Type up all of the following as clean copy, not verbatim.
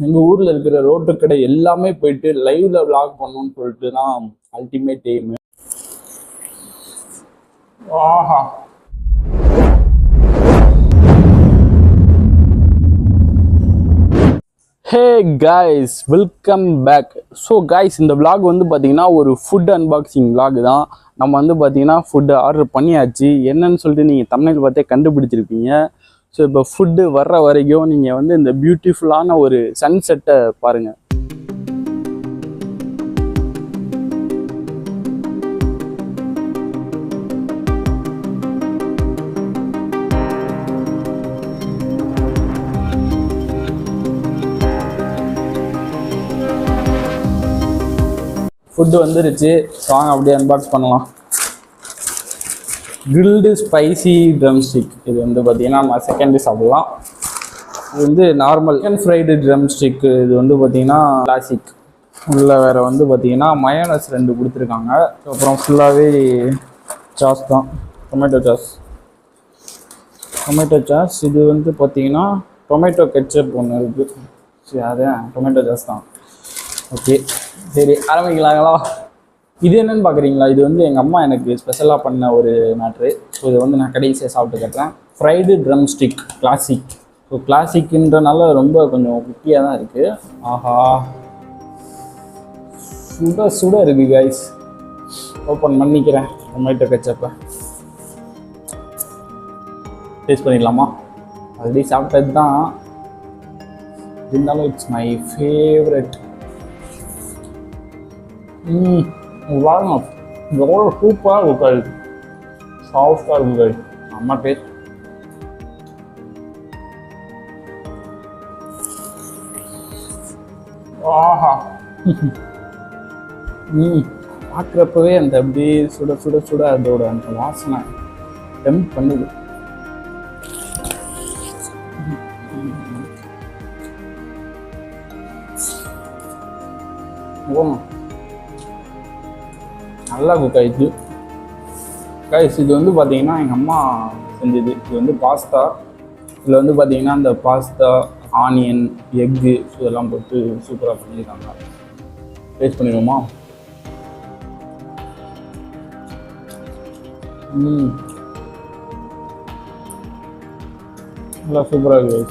எங்கள் ஊரில் இருக்கிற ரோட்டு கடை எல்லாமே போயிட்டு லைவ்ல விளாக் பண்ணணும்னு சொல்லிட்டு தான் அல்டிமேட் எய்மு. ஆஹா, hey guys, welcome back. So guys, இந்த விளாக் வந்து பார்த்தீங்கன்னா ஒரு ஃபுட் அன்பாக்சிங் விளாக் தான். நம்ம வந்து பார்த்தீங்கன்னா ஃபுட்டு ஆர்டர் பண்ணியாச்சு. என்னன்னு சொல்லிட்டு நீங்கள் தமிழில் பார்த்தே கண்டுபிடிச்சிருப்பீங்க. ஸோ இப்போ ஃபுட்டு வர்ற வரைக்கும் நீங்கள் வந்து இந்த பியூட்டிஃபுல்லான ஒரு சன்செட்டை பாருங்கள். ஃபுட்டு வந்துருச்சு. வாங்க அப்படியே அன்பாக்ஸ் பண்ணலாம். Grilled spicy drum stick. இது வந்து பார்த்தீங்கன்னா நம்ம செகண்ட் சாப்பிடலாம். இது வந்து normal chicken fried drum stick. இது வந்து பார்த்தீங்கன்னா கிளாசிக். உள்ள வேறு வந்து பார்த்தீங்கன்னா மயோனஸ் 2 கொடுத்துருக்காங்க. அப்புறம் ஃபுல்லாகவே சாஸ் தான், டொமேட்டோ சாஸ். இது வந்து பார்த்தீங்கன்னா டொமேட்டோ கெட்சப் ஒன்று இருக்குது. சரி, அதான் டொமேட்டோ சாஸ் தான். ஓகே, சரி ஆரம்பிக்கலாங்களா? இது என்னன்னு பார்க்குறீங்களா? இது வந்து எங்கள் அம்மா எனக்கு ஸ்பெஷலாக பண்ண ஒரு மேட்ரு. ஸோ இதை வந்து நான் கடைசியாக சாப்பிட்டு கட்டுறேன். Fried drumstick classic. So கிளாசிக்ன்றனால ரொம்ப கொஞ்சம் குட்டியாக தான் இருக்குது. ஆஹா, சுட இருக்குது கைஸ். ஓப்பன் பண்ணிக்கிறேன். டொமேட்டோ கெச்சப்பை டேஸ்ட் பண்ணிடலாமா? ஆல்ரெடி சாப்பிட்டது தான், இருந்தாலும் இட்ஸ் மை ஃபேவரட். வாங்க, எவ்வளோ சூப்பராக இருக்காது, சாஃப்டாக இருக்குது. அம்மா டேஸ்ட். ஆஹா, பார்க்குறப்பவே அந்த அப்படியே சுட அதோட அந்த வாசனை டெம்ப் பண்ணுது. நல்லா குக் ஆயிடுச்சு கைஸ். இது வந்து பார்த்தீங்கன்னா எங்கள் அம்மா செஞ்சது. இது வந்து பாஸ்தா. இதில் வந்து பார்த்தீங்கன்னா அந்த பாஸ்தா, ஆனியன், எக்கு இதெல்லாம் போட்டு சூப்பராக பண்ணியிருக்காங்க. டேஸ்ட் பண்ணிடுவோமா? நல்லா சூப்பராக இருக்குது.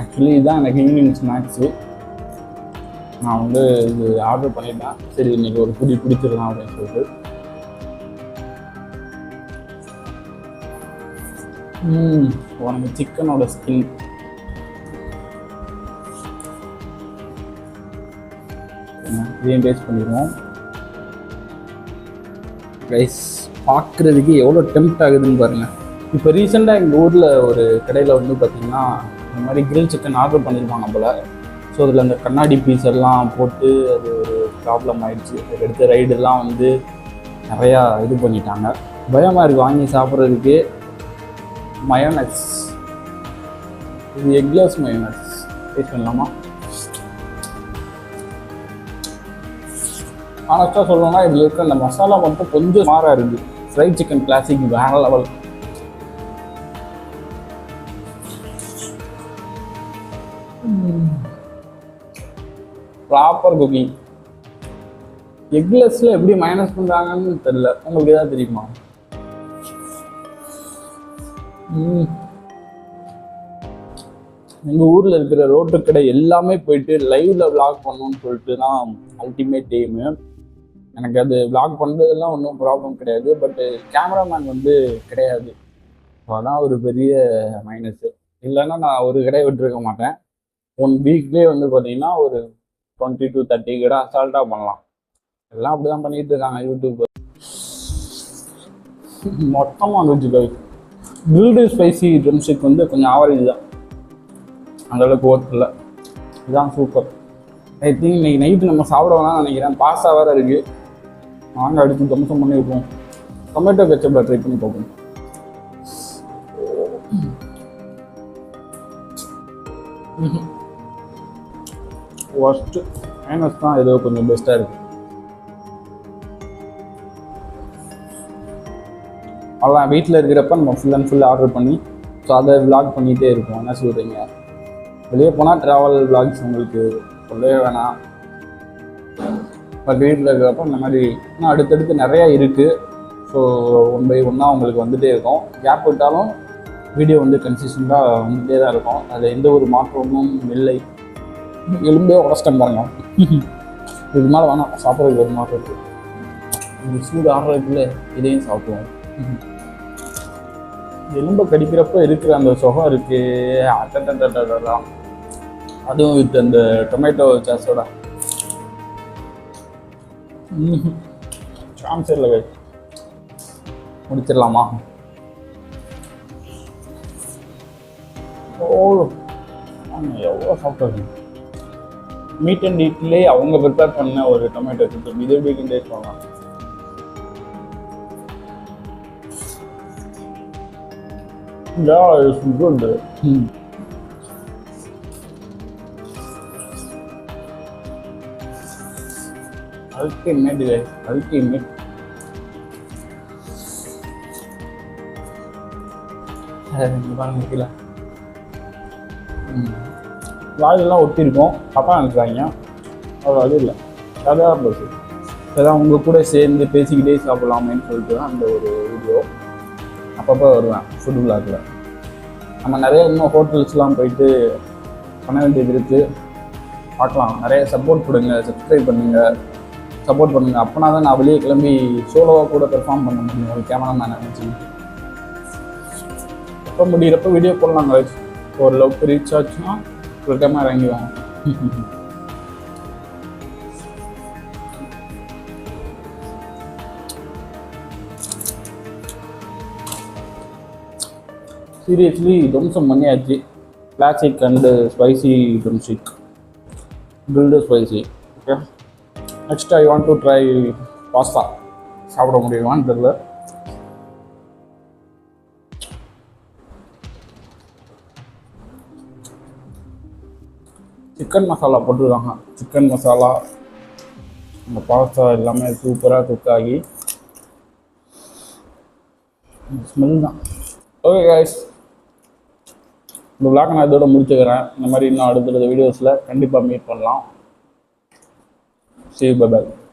ஆக்சுவலி இதுதான் எனக்கு ஈவினிங் ஸ்நாக்ஸு. நான் வந்து இது ஆர்டர் பண்ணிட்டேன். சரி, இன்னைக்கு ஒரு பிடிச்சிடலாம் அப்படின்னு சொல்லிட்டு. உனக்கு சிக்கனோட ஸ்கின். இதையும் டேஸ்ட் பண்ணிடுவோம் ரைஸ். பார்க்குறதுக்கு எவ்வளோ டெம்ப்ட் ஆகுதுன்னு பாருங்கள். இப்போ ரீசெண்டாக எங்கள் ஊரில் ஒரு கடையில் வந்து பார்த்திங்கன்னா இந்த மாதிரி கிரில் சிக்கன் ஆர்டர் பண்ணியிருப்பாங்க போல். ஸோ அதில் அந்த கண்ணாடி பீஸ் எல்லாம் போட்டு அது ஒரு ப்ராப்ளம் ஆயிடுச்சு. அதுக்கடுத்து ரைடெல்லாம் வந்து நிறையா இது பண்ணிட்டாங்க. பயமாக இருக்குது வாங்கி சாப்பிட்றதுக்கு. மயோனஸ், இது எக்லெஸ் மயோனஸ். டேஸ்ட் பண்ணலாமா? ஆனஸ்டாக சொல்லணும்னா இதில் இருக்க அந்த மசாலா மட்டும் கொஞ்சம் மாறாக இருக்குது. ஃப்ரைட் சிக்கன் கிளாசிக் வேற லெவல். Proper cooking. எக்லெஸ்ல எப்படி மைனஸ் பண்ணுறாங்கன்னு தெரியல. உங்களுக்கு ஏதாவது தெரியுமா? எங்கள் ஊரில் இருக்கிற ரோட்டு கடை எல்லாமே போயிட்டு லைவ்ல விளாக் பண்ணணும்னு சொல்லிட்டு தான் அல்டிமேட் எய்மு. எனக்கு அது விளாக் பண்ணுறதுலாம் ஒன்றும் ப்ராப்ளம் கிடையாது. பட்டு கேமராமேன் வந்து கிடையாது. அதான் ஒரு பெரிய மைனஸு. இல்லைன்னா நான் ஒரு கடை விட்டுருக்க மாட்டேன். 1 வீக்லேயே வந்து பார்த்தீங்கன்னா ஒரு 20 to 30 கடை அசால்ட்டாக பண்ணலாம். எல்லாம் அப்படி தான் பண்ணிட்டு இருக்காங்க யூடியூப். மொத்தமாக வந்துச்சு கை. கிரில்டு ஸ்பைசி ட்ரம் ஸ்டிக் வந்து கொஞ்சம் ஆவரேஜ் தான், அந்தளவுக்கு ஒர்க் இல்லை. இதுதான் சூப்பர். ஐ திங்க் இன்னைக்கு நைட்டு நம்ம சாப்பிட வேணாம்னு நினைக்கிறேன். பாஸ்தா வேறு இருக்குது. வாங்க அடித்து தம்சம் பண்ணி வைப்போம். டொமேட்டோ கெச்சப்பில் ட்ரை பண்ணி பார்ப்போம். ஃபர்ஸ்ட்டு மைனஸ் தான் ஏதோ கொஞ்சம் பெஸ்ட்டாக இருக்குது. அவ்வளோ வீட்டில் இருக்கிறப்ப நம்ம ஃபுல் அண்ட் ஃபுல் ஆர்டர் பண்ணி ஸோ அதை விளாக் பண்ணிகிட்டே இருக்கும். என்ன சொல்கிறீங்க? வெளியே போனால் ட்ராவல் விளாக்ஸ் உங்களுக்கு சொல்லவே வேணாம். பட் வீட்டில் இருக்கிறப்ப இந்த மாதிரி இன்னும் அடுத்தடுத்து நிறையா இருக்குது. ஸோ 1 by 1 உங்களுக்கு வந்துகிட்டே இருக்கும். கேப் விட்டாலும் வீடியோ வந்து கன்சிஸ்டண்ட்டாக வந்துகிட்டே தான் இருக்கும். அதில் எந்த ஒரு மாற்றமும் இல்லை. எலும்பே உடச்சிட்டேன் பாருங்க. இதுக்கு மேலே வேணாம், சாப்பிட்றதுக்கு ஒரு மாற்றம் இருக்குது. இது சூடு ஆடுறதுக்குள்ள இதையும் சாப்பிடுவோம். எலும்பை கடிக்கிறப்ப இருக்கிற அந்த சுகம் இருக்கு, அட்டலாம். அதுவும் வித் அந்த டொமேட்டோ சாஸோட சான்ஸ் இல்லை. முடிச்சிடலாமா? ஓ எவ்வளோ சாப்பிட்டு மீட் அண்ட் ஈட்லேயே அவங்க ப்ரிப்பேர் பண்ண ஒரு டொமேட்டோ சிக்கன் இது எப்படி டேஸ்ட் பண்ணலாம். Yeah, it's good. Ultimate guys, ultimate. வாயிலெல்லாம் ஒட்டியிருக்கோம், தப்பாக நினைச்சாங்க. அது அது இல்லை, அதான் பஸ். அதான் உங்கள் கூட சேர்ந்து பேசிக்கிட்டே சாப்பிட்லாமேன்னு சொல்லிட்டு தான் அந்த ஒரு வீடியோ அப்பப்போ வருவேன் ஃபுட் விளாகில். நம்ம நிறைய இன்னும் ஹோட்டல்ஸ்லாம் போயிட்டு பண்ண வேண்டியது இருக்குது. பார்க்கலாம். நிறைய சப்போர்ட் கொடுங்க, சப்ஸ்கிரைப் பண்ணுங்கள், சப்போர்ட் பண்ணுங்கள். அப்போனா தான் நான் வெளியே கிளம்பி சோலோவாக கூட பெர்ஃபார்ம் பண்ண முடியும். ஒரு கேமராமேன் நினச்சி எப்போ முடிகிறப்ப வீடியோ போடலாங்க. ஓரளவுக்கு ரீச் ஆச்சுன்னா ஒரு டைமாக இறங்கிடுவாங்க. சீரியஸ்லி தம்சம் பண்ணியாச்சு. Classic and spicy drumstick, grilled spicy. Okay, next I want to try pasta. சாப்பிட முடியுமான்னு தெரியல. சிக்கன் மசாலா போட்டிருக்காங்க. சிக்கன் மசாலா, இந்த பாஸ்தா எல்லாமே சூப்பராக குக் ஆகி ஸ்மெல் தான். ஓகே கைஸ், இந்த விளாக் நான் இதோட முடிச்சுக்கிறேன். இந்த மாதிரி இன்னும் அடுத்தடுத்த வீடியோஸில் கண்டிப்பாக மீட் பண்ணலாம். See you, bye bye.